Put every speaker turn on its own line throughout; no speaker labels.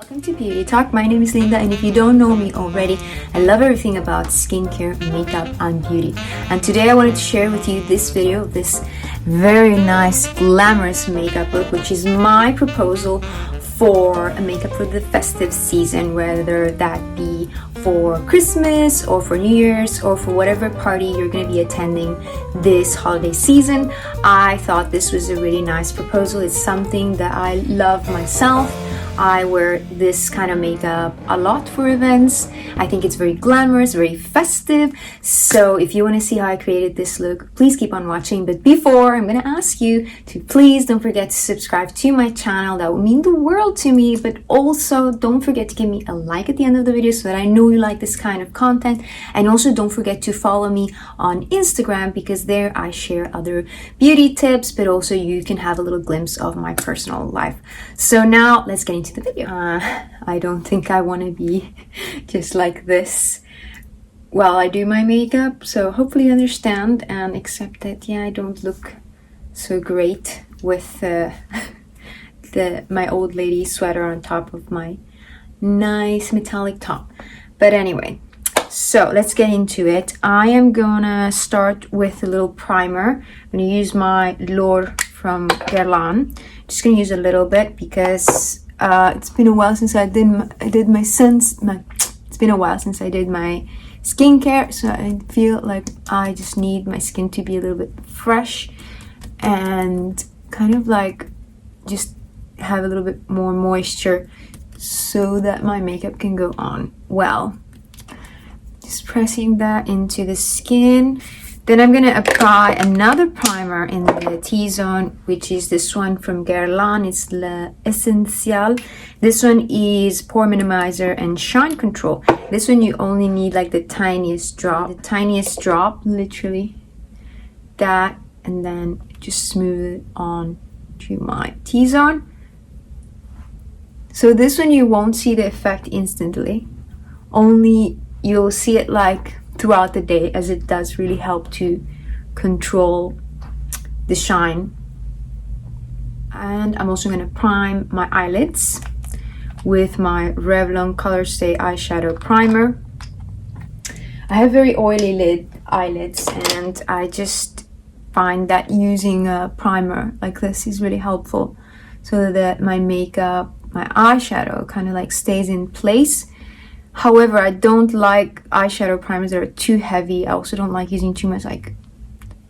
Welcome to Beauty Talk. My name is Linda, and if you don't know me already, I love everything about skincare, makeup, and beauty. And today I wanted to share with you this video of this very nice glamorous makeup look, which is my proposal for a makeup for the festive season, whether that be for Christmas or for New Year's or for whatever party you're going to be attending this holiday season. I thought this was a really nice proposal. It's something that I love myself. I wear this kind of makeup a lot for events. I think it's very glamorous, very festive. So if you want to see how I created this look, please keep on watching. But before, I'm going to ask you to please don't forget to subscribe to my channel. That would mean the world to me. But also don't forget to give me a like at the end of the video so that I know you like this kind of content. And also don't forget to follow me on Instagram, because there I share other beauty tips, but also you can have a little glimpse of my personal life. So now let's get into the video. I don't think I want to be just like this while I do my makeup, so hopefully you understand and accept that I don't look so great with my old lady sweater on top of my nice metallic top. But anyway, so let's get into it. I am gonna start with a little primer. I'm gonna use my L'Or from Guerlain. Just gonna use a little bit because it's been a while since I did my skincare, so I feel like I just need my skin to be a little bit fresh and kind of like just have a little bit more moisture so that my makeup can go on well. Just pressing that into the skin. Then I'm going to apply another primer in the T-zone, which is this one from Guerlain. It's L'Essential. This one is Pore Minimizer and Shine Control. This one you only need like the tiniest drop, literally. That, and then just smooth it on to my T-zone. So this one you won't see the effect instantly. Only you'll see it like throughout the day, as it does really help to control the shine. And I'm also going to prime my eyelids with my Revlon Color Stay eyeshadow primer. I have very oily eyelids, and I just find that using a primer like this is really helpful so that my makeup, my eyeshadow kind of like stays in place. However, I don't like eyeshadow primers that are too heavy. I also don't like using too much like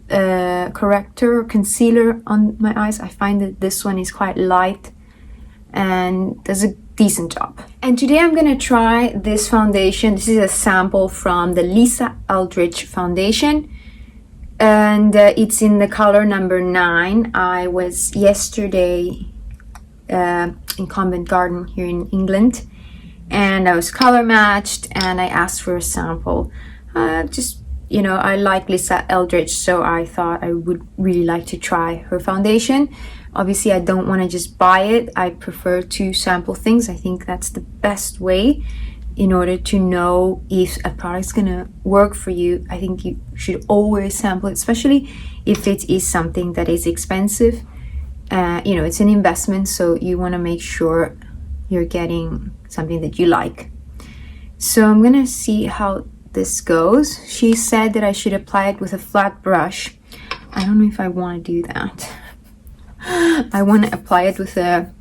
corrector or concealer on my eyes. I find that this one is quite light and does a decent job. And today I'm going to try this foundation. This is a sample from the Lisa Eldridge foundation. And it's in the color number 9. I was yesterday in Covent Garden here in England. And I was color matched, and I asked for a sample. I like Lisa Eldridge, so I thought I would really like to try her foundation. Obviously, I don't want to just buy it. I prefer to sample things. I think that's the best way in order to know if a product's gonna work for you. I think you should always sample it, especially if it is something that is expensive. It's an investment, so you want to make sure you're getting something that you like. So I'm gonna see how this goes. She said that I should apply it with a flat brush. I don't know if I want to do that. I want to apply it with a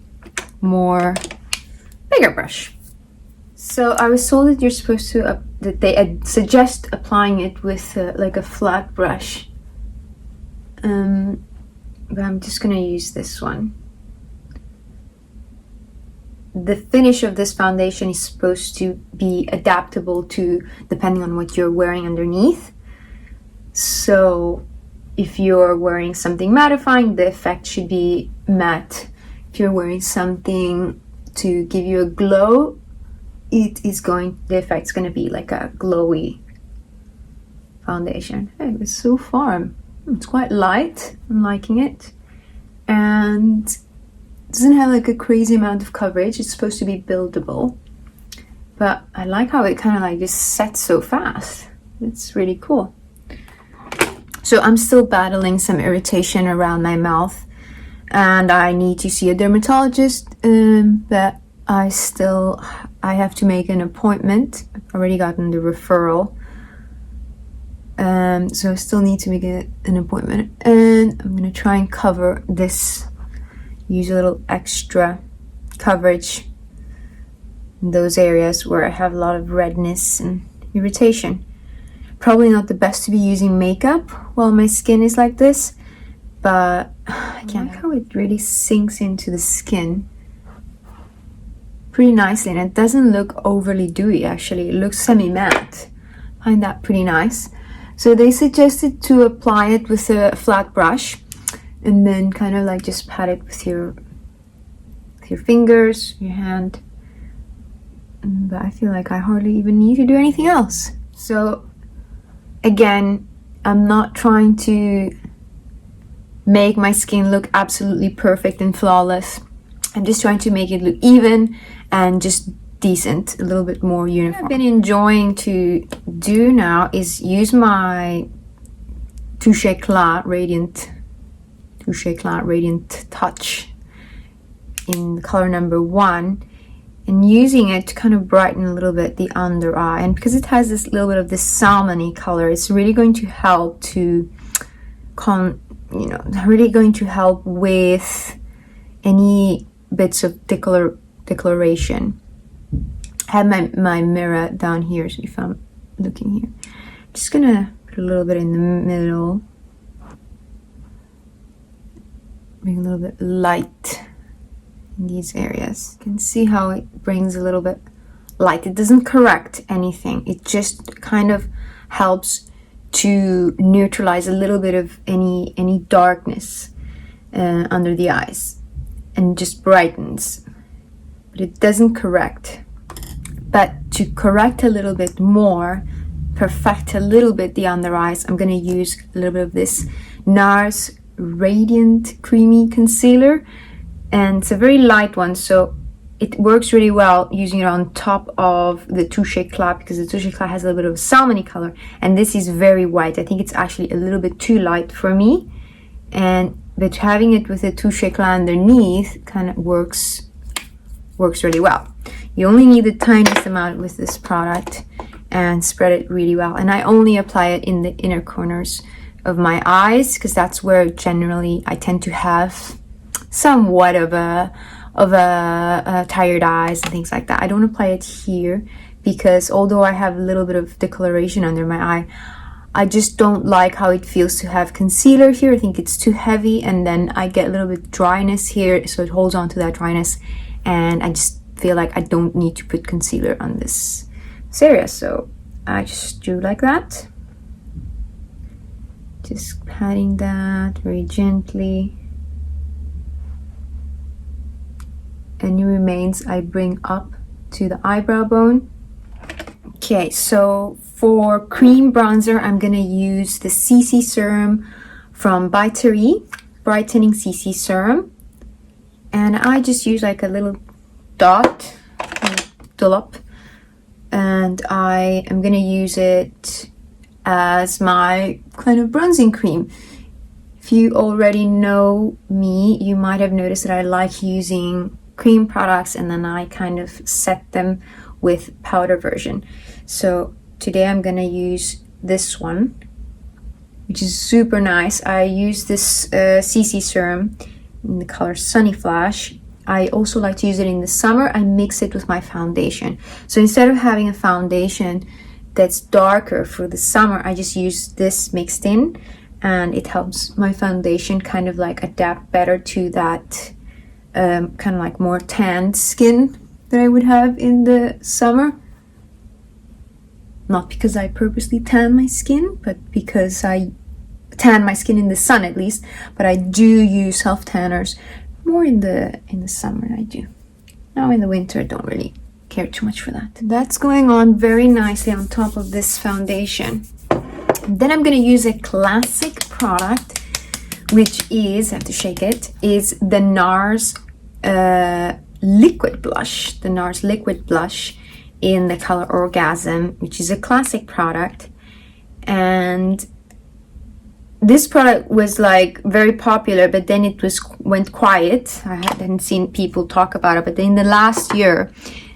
more bigger brush. So I was told that you're supposed to that they suggest applying it with like a flat brush, but I'm just gonna use this one. The finish of this foundation is supposed to be adaptable to depending on what you're wearing underneath. So if you're wearing something mattifying, the effect should be matte. If you're wearing something to give you a glow, the effect's going to be like a glowy foundation. Hey, it's so far, it's quite light. I'm liking it. And doesn't have like a crazy amount of coverage. It's supposed to be buildable, but I like how it kind of like just sets so fast. It's really cool. So I'm still battling some irritation around my mouth, and I need to see a dermatologist, but I have to make an appointment. I've already gotten the referral. So I still need to make an appointment, and I'm gonna try and cover this, use a little extra coverage in those areas where I have a lot of redness and irritation. Probably not the best to be using makeup while my skin is like this, but I like how it really sinks into the skin pretty nicely, and it doesn't look overly dewy. Actually, it looks semi-matte. I find that pretty nice. So they suggested to apply it with a flat brush and then kind of like just pat it with your fingers, your hand. But I feel like I hardly even need to do anything else. So again, I'm not trying to make my skin look absolutely perfect and flawless. I'm just trying to make it look even and just decent, a little bit more uniform. What I've been enjoying to do now is use my Éclat Radiant Touch in color number 1, and using it to kind of brighten a little bit the under eye. And because it has this little bit of this salmony color, it's really going to help to really going to help with any bits of discoloration. I have my mirror down here, so if I'm looking here, I'm just gonna put a little bit in the middle, bring a little bit light in these areas. You can see how it brings a little bit light. It doesn't correct anything, it just kind of helps to neutralize a little bit of any darkness under the eyes, and just brightens, but it doesn't correct. But to correct a little bit more, perfect a little bit the under eyes, I'm going to use a little bit of this Nars Radiant Creamy Concealer. And it's a very light one, so it works really well using it on top of the Éclat, because the Éclat has a little bit of a salmony color. And this is very white. I think it's actually a little bit too light for me. But having it with the Éclat underneath kind of works really well. You only need the tiniest amount with this product and spread it really well. And I only apply it in the inner corners of my eyes, because that's where generally I tend to have somewhat of a tired eyes and things like that. I don't apply it here because although I have a little bit of discoloration under my eye, I just don't like how it feels to have concealer here. I think it's too heavy, and then I get a little bit dryness here, so it holds on to that dryness, and I just feel like I don't need to put concealer on this area. So I just do like that, just patting that very gently. Any remains I bring up to the eyebrow bone. Okay, so for cream bronzer, I'm gonna use the CC Serum from By Terry, Brightening CC Serum. And I just use like a little dollop, and I am gonna use it as my kind of bronzing cream. If you already know me, you might have noticed that I like using cream products and then I kind of set them with powder version. So today I'm gonna use this one, which is super nice. I use this CC Serum in the color Sunny Flash. I also like to use it in the summer. I mix it with my foundation. So instead of having a foundation that's darker for the summer, I just use this mixed in, and it helps my foundation kind of like adapt better to that kind of like more tanned skin that I would have in the summer. Not because I purposely tan my skin, but because I tan my skin in the sun at least. But I do use self tanners more in the summer. I do. Now in the winter I don't really care too much for that. That's going on very nicely on top of this foundation. Then I'm gonna use a classic product, which is, I have to shake it, is the Nars liquid blush. The Nars liquid blush in the color Orgasm, which is a classic product. And this product was like very popular, but then it went quiet. I hadn't seen people talk about it, but in the last year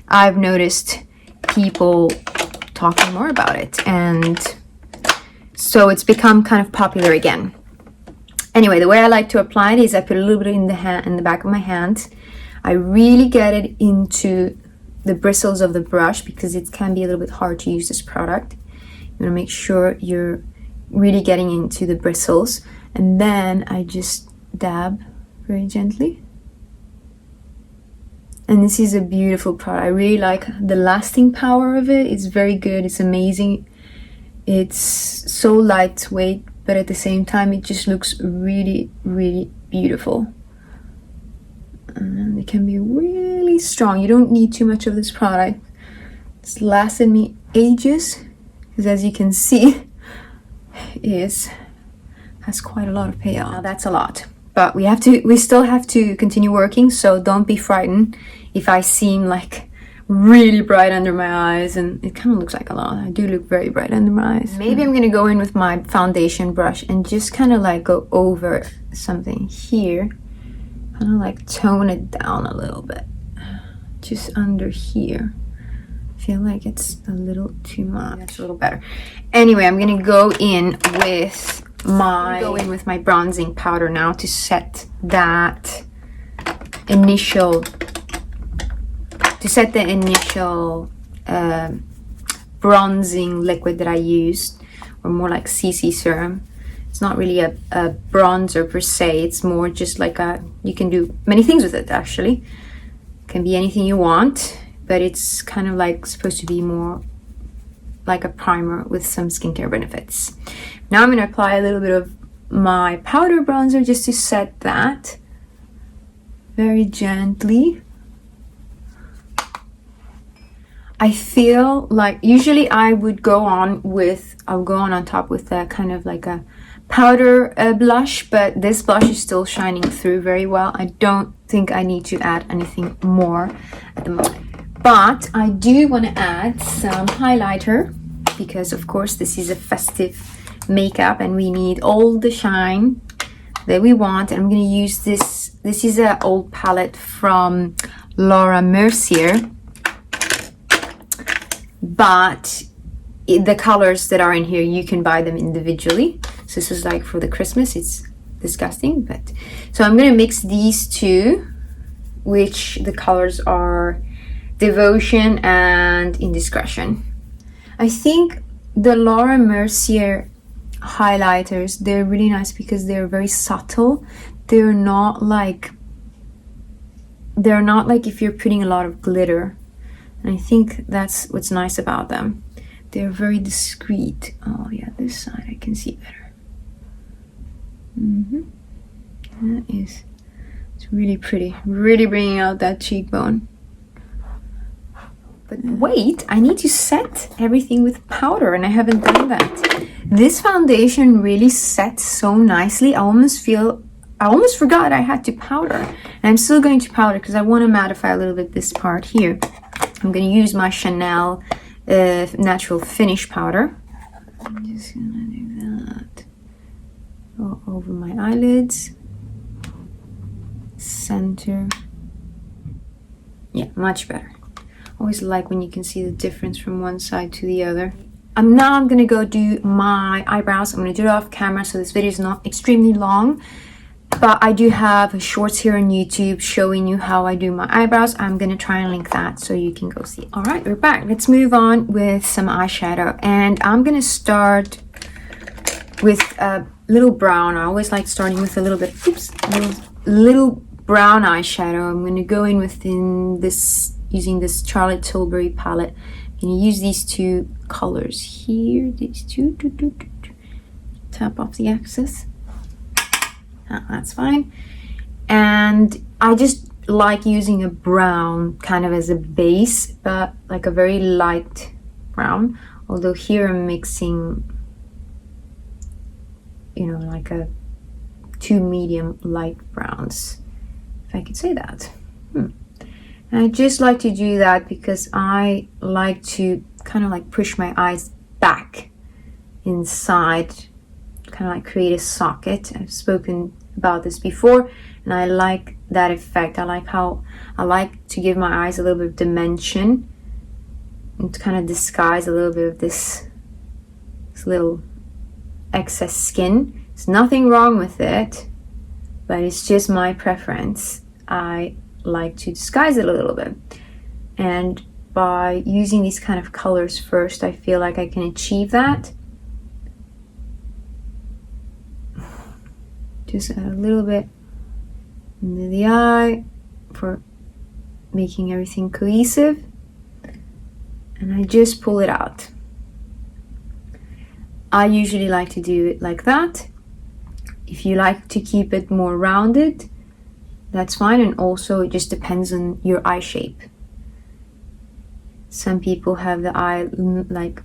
I've noticed people talking more about it, and so it's become kind of popular again. Anyway, the way I like to apply it is I put a little bit in the back of my hand. I really get it into the bristles of the brush because it can be a little bit hard to use this product. You want to make sure you're really getting into the bristles, and then I just dab very gently. And this is a beautiful product. I really like the lasting power of it. It's very good. It's amazing. It's so lightweight, but at the same time it just looks really, really beautiful. And it can be really strong. You don't need too much of this product. It's lasted me ages, because as you can see, has quite a lot of payoff. Now that's a lot, but we still have to continue working, so don't be frightened if I seem like really bright under my eyes, and it kind of looks like a lot. I do look very bright under my eyes. Maybe I'm gonna go in with my foundation brush and just kind of like go over something here, kind of like tone it down a little bit, just under here. I feel like it's a little too much. That's a little better. Anyway, I'm gonna go in with my bronzing powder now to set that initial bronzing liquid that I used, or more like CC serum. It's not really a bronzer per se. It's more just like you can do many things with it actually. It can be anything you want, but it's kind of like supposed to be more like a primer with some skincare benefits. Now I'm going to apply a little bit of my powder bronzer just to set that very gently. I feel like usually I would go on top with a kind of like a powder blush, but this blush is still shining through very well. I don't think I need to add anything more at the moment. But I do want to add some highlighter because of course this is a festive makeup and we need all the shine that we want. And I'm going to use this. This is an old palette from Laura Mercier, but the colors that are in here, you can buy them individually. So this is like for the Christmas. It's disgusting, but so I'm going to mix these two, which the colors are Devotion and Indiscretion. I think the Laura Mercier highlighters, they're really nice because they're very subtle. They're not like if you're putting a lot of glitter, and I think that's what's nice about them. They're very discreet. Oh yeah, this side I can see better. It's really pretty, really bringing out that cheekbone. But wait, I need to set everything with powder and I haven't done that. This foundation really sets so nicely. I almost forgot I had to powder. And I'm still going to powder because I want to mattify a little bit this part here. I'm going to use my Chanel Natural Finish powder. I'm just going to do that. Go over my eyelids. Center. Yeah, much better. Always like when you can see the difference from one side to the other. Now I'm gonna go do my eyebrows. I'm gonna do it off camera, so this video is not extremely long, but I do have shorts here on YouTube showing you how I do my eyebrows. I'm gonna try and link that so you can go see it. All right, we're back. Let's move on with some eyeshadow, and I'm gonna start with a little brown. I always like starting with a little bit, little brown eyeshadow. I'm gonna go in within this, using this Charlotte Tilbury palette. I'm going to use these two colors here, these two, tap off the excess. That's fine. And I just like using a brown kind of as a base, but like a very light brown. Although here I'm mixing, you know, like a two medium light browns, if I could say that. And I just like to do that because I like to kind of like push my eyes back inside kind of like create a socket. I've spoken about this before, and I like that effect. I like to give my eyes a little bit of dimension and to kind of disguise a little bit of this little excess skin. There's nothing wrong with it, but it's just my preference. I like to disguise it a little bit, and by using these kind of colors first, I feel like I can achieve that. Just add a little bit under the eye for making everything cohesive, and I just pull it out. I usually like to do it like that. If you like to keep it more rounded, that's fine, and also it just depends on your eye shape. Some people have the eye like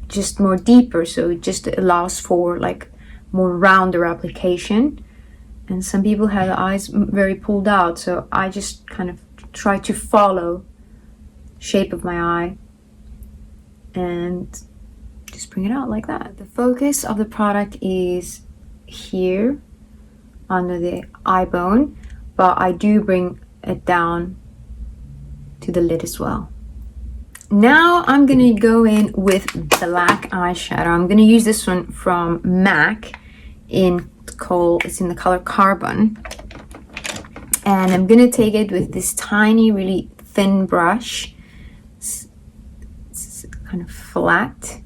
just more deeper, so it just allows for like more rounder application, and some people have the eyes very pulled out, so I just kind of try to follow shape of my eye and just bring it out like that. The focus of the product is here under the eye bone, but I do bring it down to the lid as well. Now I'm gonna go in with black eyeshadow. I'm gonna use this one from MAC it's in the color Carbon, and I'm gonna take it with this tiny, really thin brush. It's kind of flat,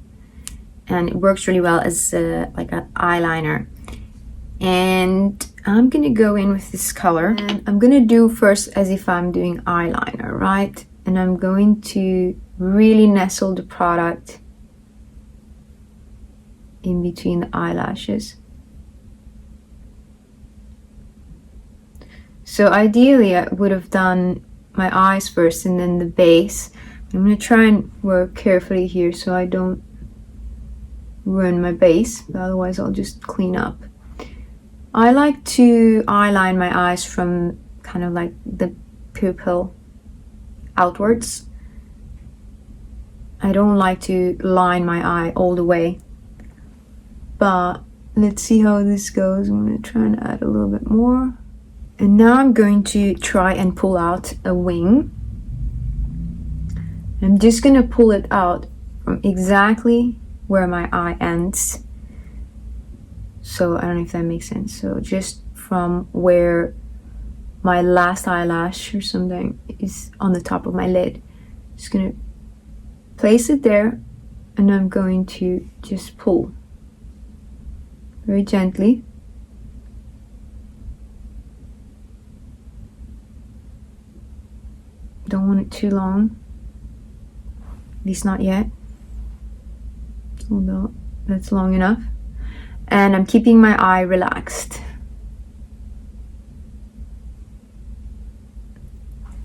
and it works really well as like an eyeliner. And I'm gonna go in with this color, and I'm gonna do first as if I'm doing eyeliner, right? And I'm going to really nestle the product in between the eyelashes. So ideally I would have done my eyes first and then the base. I'm going to try and work carefully here so I don't ruin my base, but otherwise I'll just clean up. I like to eyeline my eyes from kind of like the pupil outwards. I don't like to line my eye all the way, but let's see how this goes. I'm going to try and add a little bit more. And now I'm going to try and pull out a wing. I'm just going to pull it out from exactly where my eye ends. So I don't know if that makes sense. So just from where my last eyelash or something is on the top of my lid. Just going to place it there, and I'm going to just pull very gently. Don't want it too long, at least not yet, although that's long enough. And I'm keeping my eye relaxed.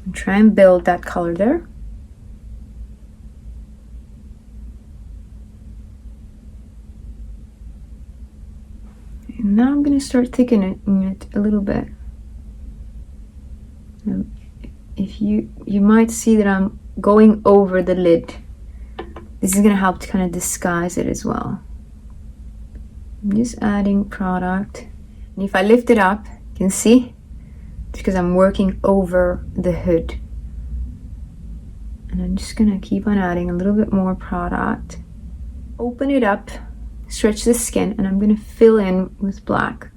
And try and build that color there. And now I'm going to start thickening it a little bit. If you might see that I'm going over the lid. This is going to help to kind of disguise it as well. I'm just adding product. And if I lift it up, you can see it's because I'm working over the hood. And I'm just going to keep on adding a little bit more product. Open it up, stretch the skin, and I'm going to fill in with black.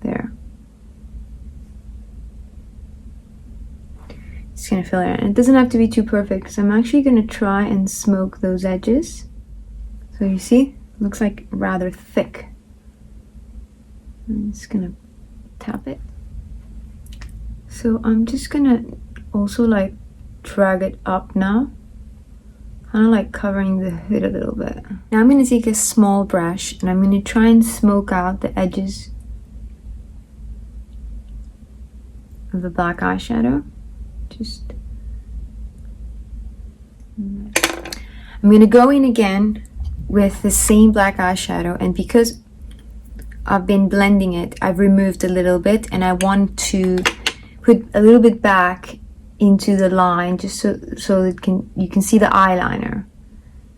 There. Just going to fill it in. It doesn't have to be too perfect because I'm actually going to try and smoke those edges. So you see, it looks like rather thick. I'm just going to tap it. So I'm just going to also like drag it up now. Kind of like covering the hood a little bit. Now I'm going to take a small brush and I'm going to try and smoke out the edges of the black eyeshadow. I'm going to go in again with the same black eyeshadow, and because I've been blending it, I've removed a little bit, and I want to put a little bit back into the line just so you can see the eyeliner.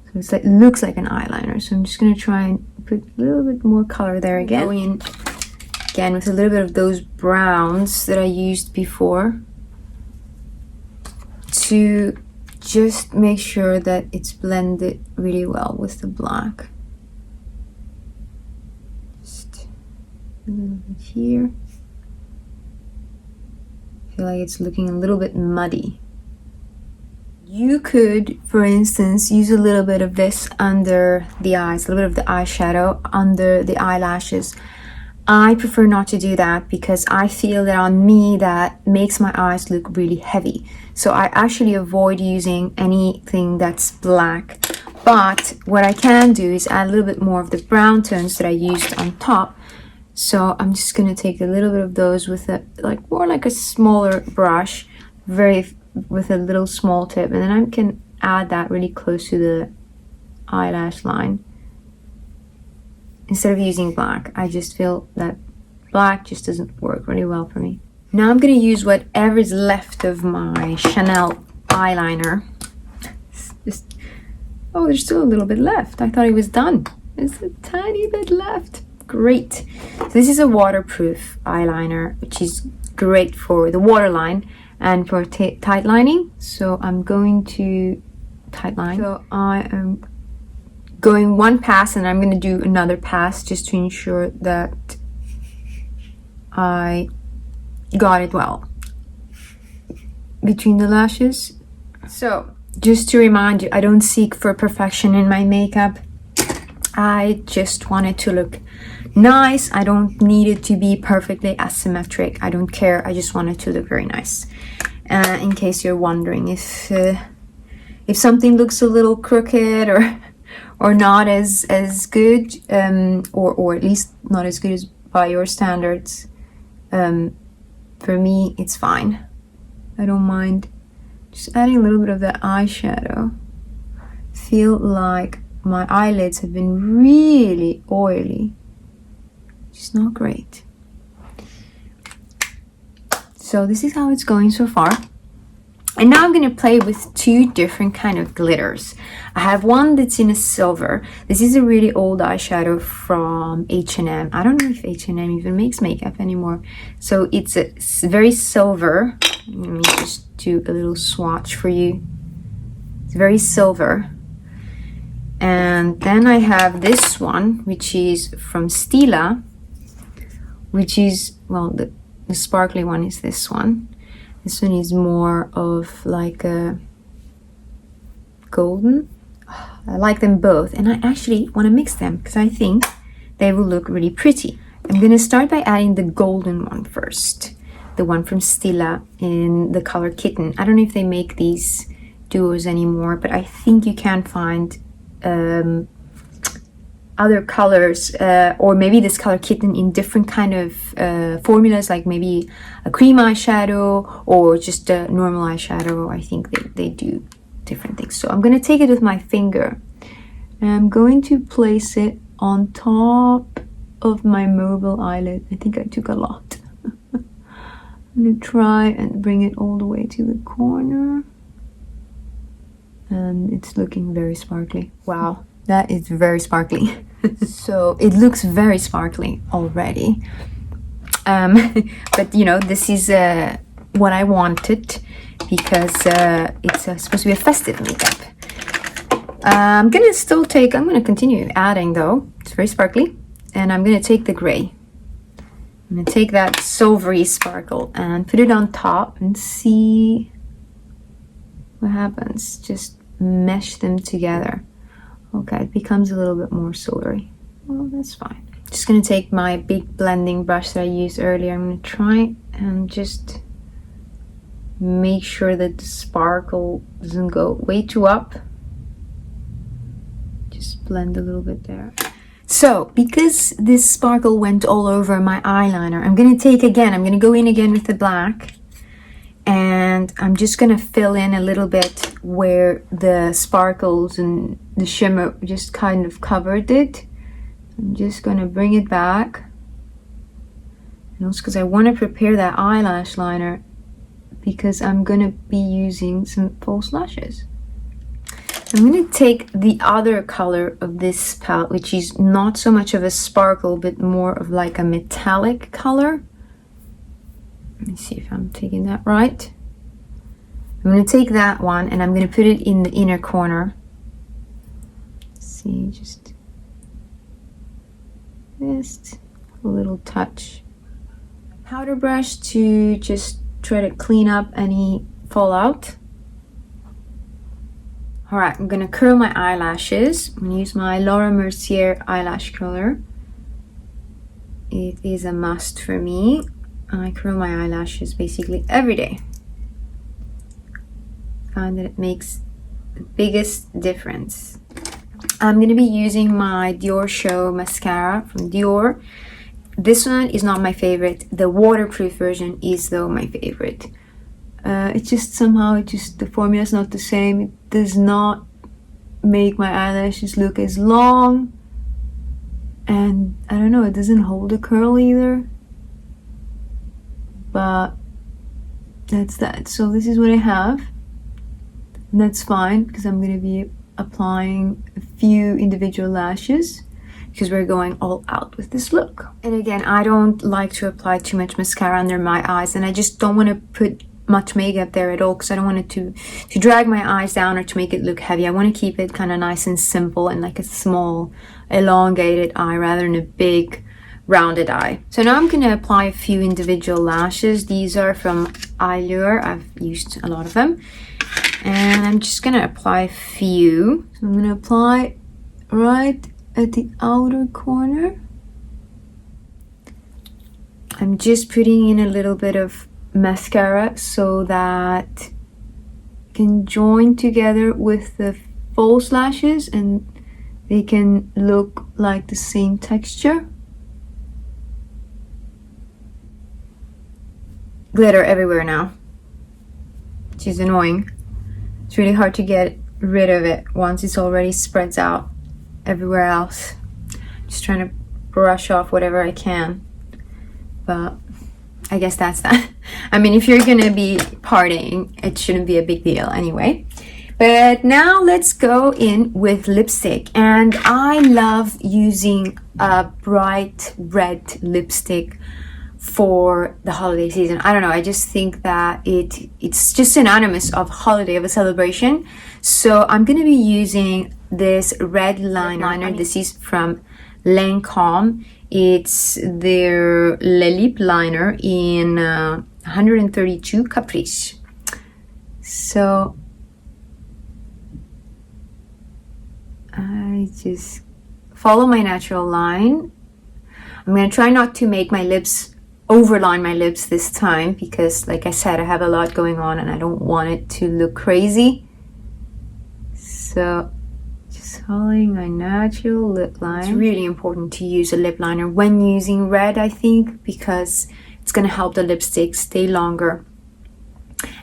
So it's like, looks like an eyeliner. So I'm just going to try and put a little bit more color there again. Go in again with a little bit of those browns that I used before to just make sure that it's blended really well with the black. Just a little bit here. I feel like it's looking a little bit muddy. You could, for instance, use a little bit of this under the eyes, a little bit of the eyeshadow under the eyelashes. I prefer not to do that because I feel that on me that makes my eyes look really heavy. So I actually avoid using anything that's black. But what I can do is add a little bit more of the brown tones that I used on top. So I'm just gonna take a little bit of those with a more like a smaller brush, with a little small tip, and then I can add that really close to the eyelash line. Instead of using black, I just feel that black just doesn't work really well for me. Now I'm gonna use whatever is left of my Chanel eyeliner. Oh, there's still a little bit left. I thought it was done. There's a tiny bit left. Great. So this is a waterproof eyeliner, which is great for the waterline and for tight lining. So I'm going to tight line. So I am going one pass and I'm going to do another pass just to ensure that I got it well between the lashes. So just to remind you, I don't seek for perfection in my makeup. I just want it to look nice. I don't need it to be perfectly asymmetric. I don't care. I just want it to look very nice. In case you're wondering if something looks a little crooked or not as good, or at least not as good as by your standards, for me it's fine. I don't mind. Just adding a little bit of that eyeshadow. Feel like my eyelids have been really oily. Just not great. So this is how it's going so far. And now I'm going to play with two different kind of glitters. I have one that's in a silver. This is a really old eyeshadow from H&M. I don't know if H&M even makes makeup anymore. So it's a very silver. Let me just do a little swatch for you. It's very silver. And then I have this one, which is from Stila, which is, well, the sparkly one is this one. This one is more of like a golden. I like them both, and I actually want to mix them because I think they will look really pretty. I'm going to start by adding the golden one first. The one from Stila in the color Kitten. I don't know if they make these duos anymore, but I think you can find other colors, or maybe this color Kitten in different kind of formulas, like maybe a cream eyeshadow or just a normal eyeshadow. I think they do different things. So I'm going to take it with my finger and I'm going to place it on top of my mobile eyelid. I think I took a lot. I'm going to try and bring it all the way to the corner, and it's looking very sparkly. Wow. That is very sparkly. So it looks very sparkly already. But you know, this is what I wanted because it's supposed to be a festive makeup. I'm gonna continue adding though. It's very sparkly. And I'm gonna take the gray. I'm gonna take that silvery sparkle and put it on top and see what happens. Just mesh them together. Okay, it becomes a little bit more silvery. Well, that's fine. Just gonna take my big blending brush that I used earlier. I'm gonna try and just make sure that the sparkle doesn't go way too up. Just blend a little bit there. So, because this sparkle went all over my eyeliner, I'm gonna go in again with the black. And I'm just gonna fill in a little bit where the sparkles and the shimmer just kind of covered it. I'm just gonna bring it back. And also because I want to prepare that eyelash liner because I'm gonna be using some false lashes. I'm going to take the other color of this palette, which is not so much of a sparkle, but more of like a metallic color. Let me see if I'm taking that right. I'm going to take that one and I'm going to put it in the inner corner. See, just a little touch. Powder brush to just try to clean up any fallout. Alright, I'm gonna curl my eyelashes. I'm gonna use my Laura Mercier eyelash curler. It is a must for me. I curl my eyelashes basically every day. I find that it makes the biggest difference. I'm gonna be using my Dior Show mascara from Dior. This one is not my favorite. The waterproof version is though my favorite. It's just somehow, the formula is not the same. It does not make my eyelashes look as long. And I don't know, it doesn't hold a curl either. But that's that. So this is what I have. And that's fine because I'm going to be applying a few individual lashes because we're going all out with this look. And again, I don't like to apply too much mascara under my eyes, and I just don't want to put much makeup there at all because I don't want it to drag my eyes down or to make it look heavy. I want to keep it kind of nice and simple and like a small elongated eye rather than a big rounded eye. So now I'm going to apply a few individual lashes. These are from Allure. I've used a lot of them. And I'm just going to apply a few. So I'm going to apply right at the outer corner. I'm just putting in a little bit of mascara so that it can join together with the false lashes and they can look like the same texture. Glitter everywhere now, which is annoying. It's really hard to get rid of it once it's already spreads out everywhere else. Just trying to brush off whatever I can, but I guess that's that. I mean, if you're gonna be partying, it shouldn't be a big deal anyway. But now let's go in with lipstick. And I love using a bright red lipstick for the holiday season. I don't know, I just think that it's just synonymous of holiday, of a celebration. So I'm gonna be using this red liner. This is from Lancome. It's their Le Lip liner in 132 Caprice. So I just follow my natural line. I'm going to try not to make my lips overline my lips this time because, like I said, I have a lot going on and I don't want it to look crazy. So following my natural lip line. It's really important to use a lip liner when using red, I think, because it's going to help the lipstick stay longer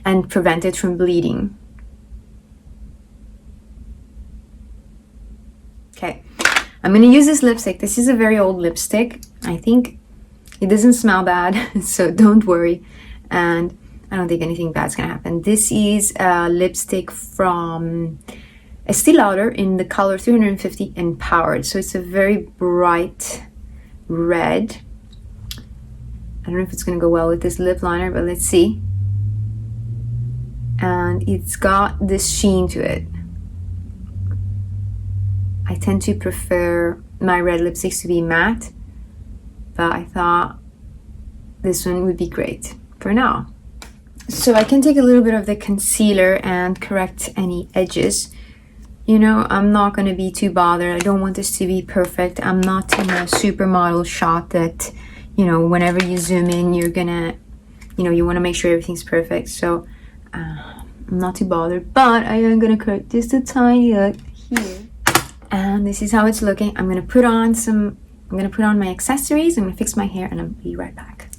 and prevent it from bleeding. Okay, I'm going to use this lipstick. This is a very old lipstick. I think it doesn't smell bad, so don't worry. And I don't think anything bad's going to happen. This is a lipstick from Estee Lauder in the color 350 Empowered. So it's a very bright red. I don't know if it's going to go well with this lip liner, but let's see. And it's got this sheen to it. I tend to prefer my red lipsticks to be matte, but I thought this one would be great for now. So I can take a little bit of the concealer and correct any edges. You know, I'm not going to be too bothered. I don't want this to be perfect. I'm not in a supermodel shot that, you know, whenever you zoom in, you're gonna, you know, you want to make sure everything's perfect. So I'm not too bothered, but I am going to correct just a tiny look here. And this is how it's looking. I'm going to put on my accessories. I'm going to fix my hair and I'll be right back.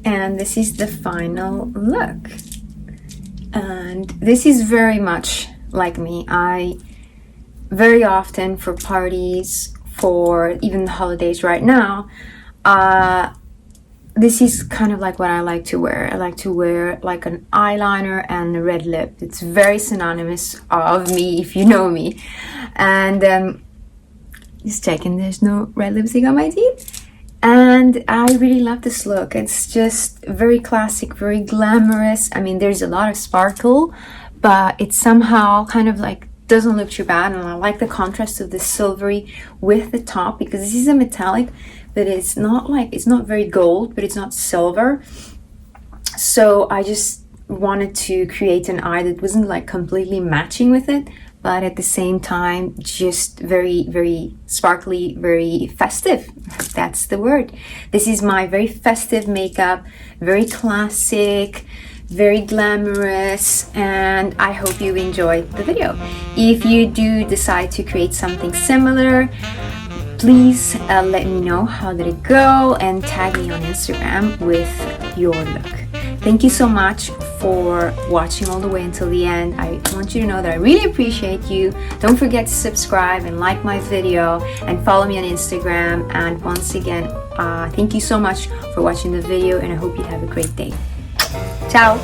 And this is the final look. And this is very much like me. I very often, for parties, for even the holidays right now, this is kind of like what I like to wear. I like to wear like an eyeliner and a red lip. It's very synonymous of me if you know me. And just checking there's no red lipstick on my teeth. And I really love this look. It's just very classic, very glamorous. I mean, there's a lot of sparkle, but it's somehow kind of like doesn't look too bad. And I like the contrast of the silvery with the top, because this is a metallic, but it's not very gold, but it's not silver. So I just wanted to create an eye that wasn't like completely matching with it, but at the same time just very, very sparkly, very festive. That's the word. This is my very festive makeup, very classic, very glamorous, and I hope you enjoyed the video. If you do decide to create something similar, please let me know how did it go, and tag me on Instagram with your look. Thank you so much for watching all the way until the end. I want you to know that I really appreciate you. Don't forget to subscribe and like my video and follow me on Instagram. And once again, thank you so much for watching the video, and I hope you have a great day. Ciao!